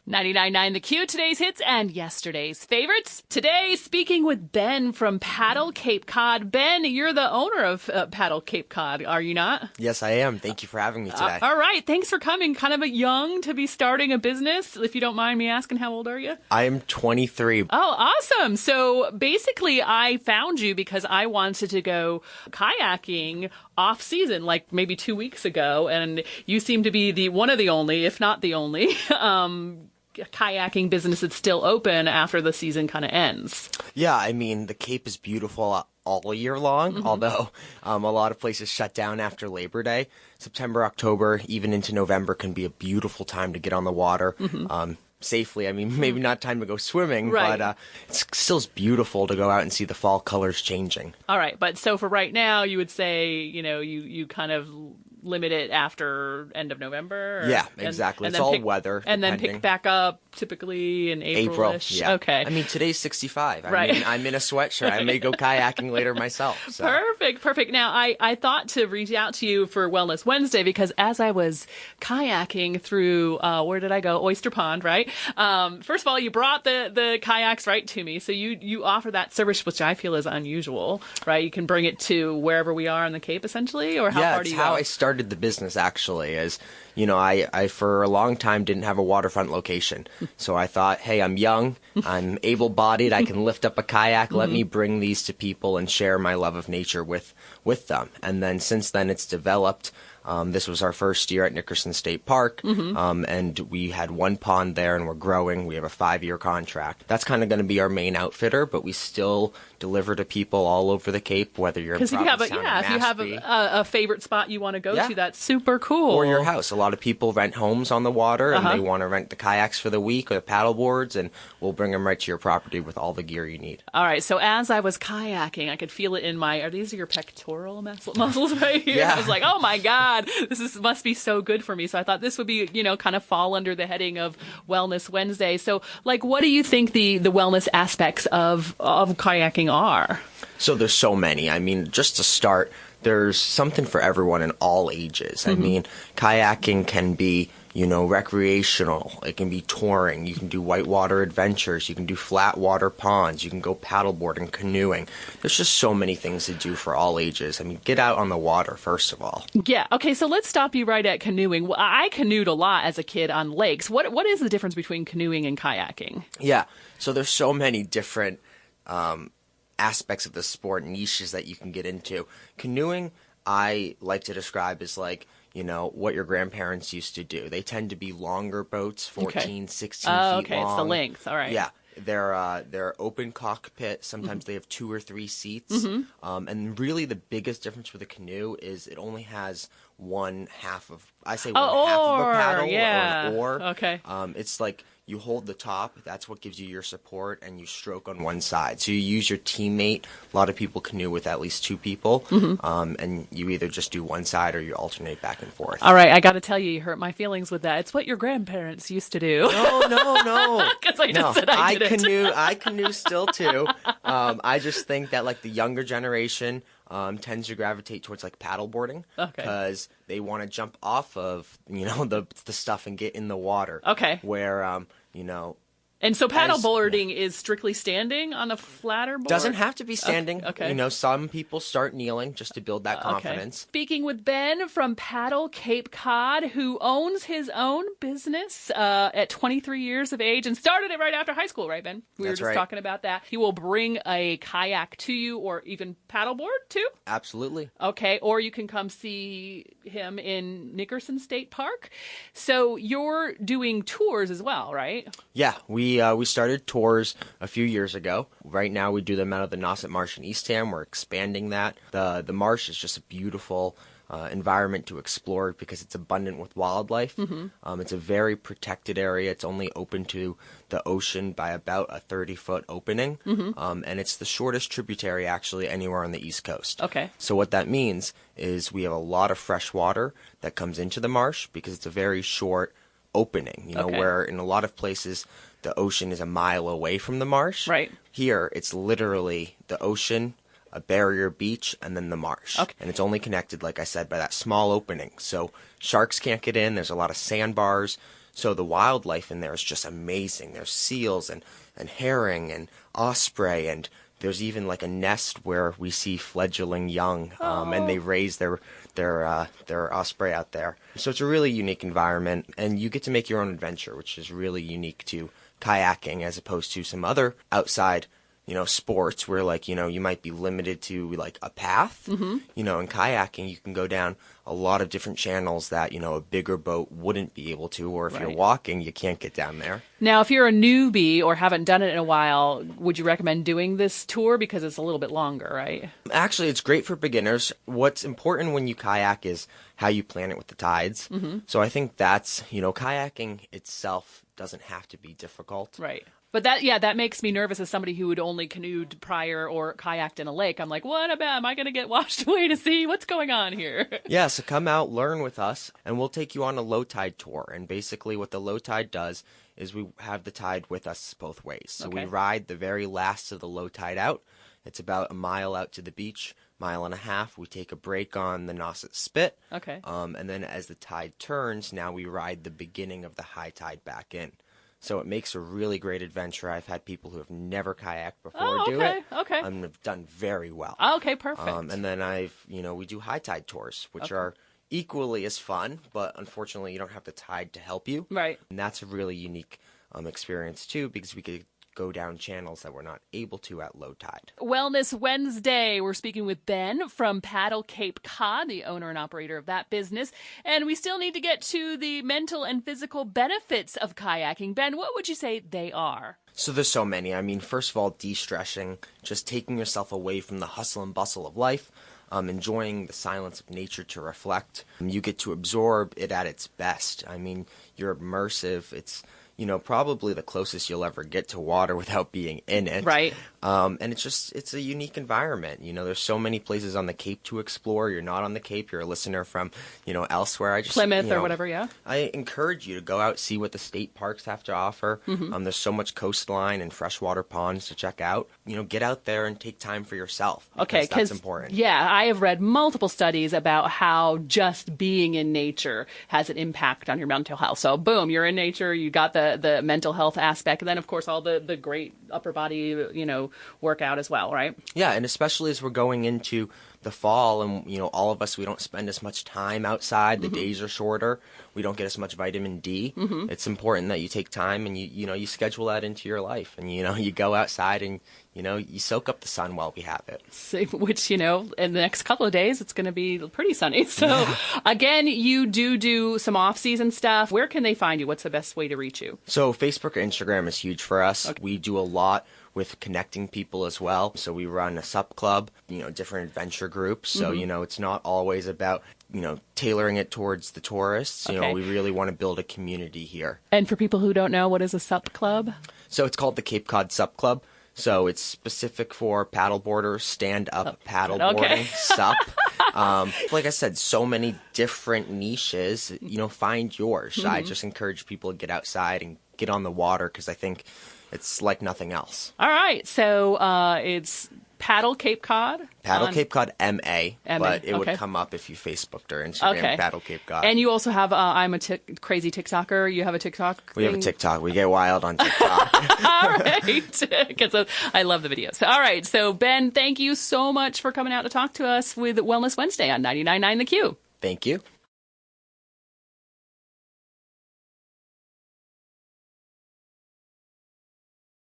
99.9 The Q, today's hits and yesterday's favorites. Today, speaking with Ben from Paddle Cape Cod. Ben, you're the owner of Paddle Cape Cod, are you not? Yes, I am. Thank you for having me today. All right. Thanks for coming. Kind of a young to be starting a business. If you don't mind me asking, how old are you? I am 23. Oh, awesome. So basically, I found you because I wanted to go kayaking off season, like maybe 2 weeks ago. And you seem to be one of the only, if not the only, kayaking business that's still open after the season kind of ends. Yeah, I mean, the Cape is beautiful all year long, although a lot of places shut down after Labor Day. September, October, even into November can be a beautiful time to get on the water. Safely. I mean, maybe not time to go swimming, right. But it's still beautiful to go out and see the fall colors changing. All right. But so for right now, you would say, you kind of limit it after end of November? Yeah, exactly. It's all weather. And then pick back up typically in April-ish? Yeah. Okay. I mean, today's 65. Right. I mean, I'm in a sweatshirt. I may go kayaking later myself. So. Perfect. Now, I thought to reach out to you for Wellness Wednesday because as I was kayaking through, where did I go? Oyster Pond, right? First of all, you brought the kayaks right to me. So you offer that service, which I feel is unusual, right? You can bring it to wherever we are on the Cape, essentially, or how far do you go? Yeah, it's how I started the business, actually, is, I for a long time didn't have a waterfront location. So I thought, hey, I'm young, I'm able-bodied, I can lift up a kayak, let me bring these to people and share my love of nature with them. And then since then it's developed. This was our first year at Nickerson State Park, and we had one pond there, and we're growing. We have a 5-year contract. That's kind of going to be our main outfitter, but we still deliver to people all over the Cape, whether you're in Provincetown or Mashpee. If you have a favorite spot you want to go to, that's super cool. Or your house. A lot of people rent homes on the water, and they want to rent the kayaks for the week or the paddleboards, and we'll bring them right to your property with all the gear you need. All right, so as I was kayaking, I could feel it in are these your pectoral muscles right here? Yeah. I was like, oh my God. This must be so good for me. So I thought this would be, kind of fall under the heading of Wellness Wednesday. So, what do you think the wellness aspects of kayaking are? So there's so many. I mean, just to start, there's something for everyone in all ages. I mean, kayaking can be, recreational. It can be touring. You can do whitewater adventures. You can do flat water ponds. You can go paddleboarding, canoeing. There's just so many things to do for all ages. I mean, get out on the water, first of all. Yeah. Okay, so let's stop you right at canoeing. I canoed a lot as a kid on lakes. What is the difference between canoeing and kayaking? Yeah. So there's so many different aspects of the sport, niches that you can get into. Canoeing, I like to describe as what your grandparents used to do. They tend to be longer boats, 14, 16 feet long. Okay, it's the length. All right. Yeah. They're open cockpit. Sometimes they have 2 or 3 seats. And really the biggest difference with a canoe is it only has one half of a paddle or an oar. Okay. It's like you hold the top. That's what gives you your support, and you stroke on one side. So you use your teammate. A lot of people canoe with at least 2 people, and you either just do one side or you alternate back and forth. All right, I got to tell you hurt my feelings with that. It's what your grandparents used to do. No. Because I just said I didn't. I canoe still too. I just think that the younger generation tends to gravitate towards paddleboarding because they want to jump off of the stuff and get in the water. Okay. Where And so paddleboarding is strictly standing on a flatter board? Doesn't have to be standing. Okay. Some people start kneeling just to build that confidence. Speaking with Ben from Paddle Cape Cod, who owns his own business at 23 years of age and started it right after high school, right, Ben? We were just talking about that. He will bring a kayak to you or even paddleboard too? Absolutely. Okay, or you can come see him in Nickerson State Park. So you're doing tours as well, right? Yeah, we started tours a few years ago. Right now we do them out of the Nauset Marsh in Eastham. We're expanding that. The marsh is just a beautiful environment to explore because it's abundant with wildlife. It's a very protected area. It's only open to the ocean by about a 30-foot opening. And it's the shortest tributary actually anywhere on the East Coast. Okay. So what that means is we have a lot of fresh water that comes into the marsh because it's a very short opening, where in a lot of places the ocean is a mile away from the marsh. Right. Here, it's literally the ocean, a barrier beach, and then the marsh. Okay. And it's only connected, like I said, by that small opening. So sharks can't get in. There's a lot of sandbars. So the wildlife in there is just amazing. There's seals and herring and osprey, and there's even like a nest where we see fledgling young, and they raise their osprey out there. So it's a really unique environment, and you get to make your own adventure, which is really unique to kayaking as opposed to some other outside, sports where like, you might be limited to like a path. In kayaking, you can go down a lot of different channels that, a bigger boat wouldn't be able to, or if you're walking, you can't get down there. Now, if you're a newbie or haven't done it in a while, would you recommend doing this tour? Because it's a little bit longer, right? Actually, it's great for beginners. What's important when you kayak is how you plan it with the tides. So I think that's, kayaking itself doesn't have to be difficult. Right. But that makes me nervous as somebody who had only canoed prior or kayaked in a lake. I'm like, what about, am I going to get washed away to sea? What's going on here? Yeah, so come out, learn with us, and we'll take you on a low tide tour. And basically what the low tide does is we have the tide with us both ways. So we ride the very last of the low tide out. It's about a mile out to the beach, mile and a half. We take a break on the Nauset Spit. Okay. And then as the tide turns, now we ride the beginning of the high tide back in. So it makes a really great adventure. I've had people who have never kayaked before do it. Okay. And have done very well. Okay, perfect. And then we do high tide tours, which are equally as fun, but unfortunately you don't have the tide to help you. Right. And that's a really unique experience too, because we could go down channels that we're not able to at low tide. Wellness Wednesday. We're speaking with Ben from Paddle Cape Cod, the owner and operator of that business. And we still need to get to the mental and physical benefits of kayaking. Ben, what would you say they are? So there's so many. I mean, first of all, de-stressing, just taking yourself away from the hustle and bustle of life, enjoying the silence of nature to reflect. You get to absorb it at its best. I mean, you're immersive. It's probably the closest you'll ever get to water without being in it. Right. And it's a unique environment. There's so many places on the Cape to explore. You're not on the Cape. You're a listener from, elsewhere. Plymouth or whatever, yeah. I encourage you to go out, see what the state parks have to offer. There's so much coastline and freshwater ponds to check out. Get out there and take time for yourself. Okay, that's important. Yeah, I have read multiple studies about how just being in nature has an impact on your mental health. So boom, you're in nature, you got the mental health aspect, and then of course all the great upper body, workout as well, right? Yeah, and especially as we're going into the fall and, all of us, we don't spend as much time outside. The days are shorter. We don't get as much vitamin D. It's important that you take time and you schedule that into your life, and, you go outside and, you soak up the sun while we have it. Which, in the next couple of days, it's going to be pretty sunny. So again, you do some off-season stuff. Where can they find you? What's the best way to reach you? So Facebook or Instagram is huge for us. Okay. We do a lot with connecting people as well. So we run a sup club, different adventure groups. So, it's not always about, tailoring it towards the tourists. We really want to build a community here. And for people who don't know, what is a sup club? So it's called the Cape Cod Sup Club. So it's specific for paddleboarders, stand-up paddleboarding, sup. Like I said, so many different niches. Find yours. I just encourage people to get outside and get on the water because I think it's like nothing else. All right. So it's Paddle Cape Cod? Paddle Cape Cod MA, but it would come up if you Facebooked or Instagram Paddle Cape Cod. And you also have, I'm a crazy TikToker. You have a TikTok We have a TikTok. We get wild on TikTok. All right. Because I love the videos. All right. So, Ben, thank you so much for coming out to talk to us with Wellness Wednesday on 99.9 The Q. Thank you.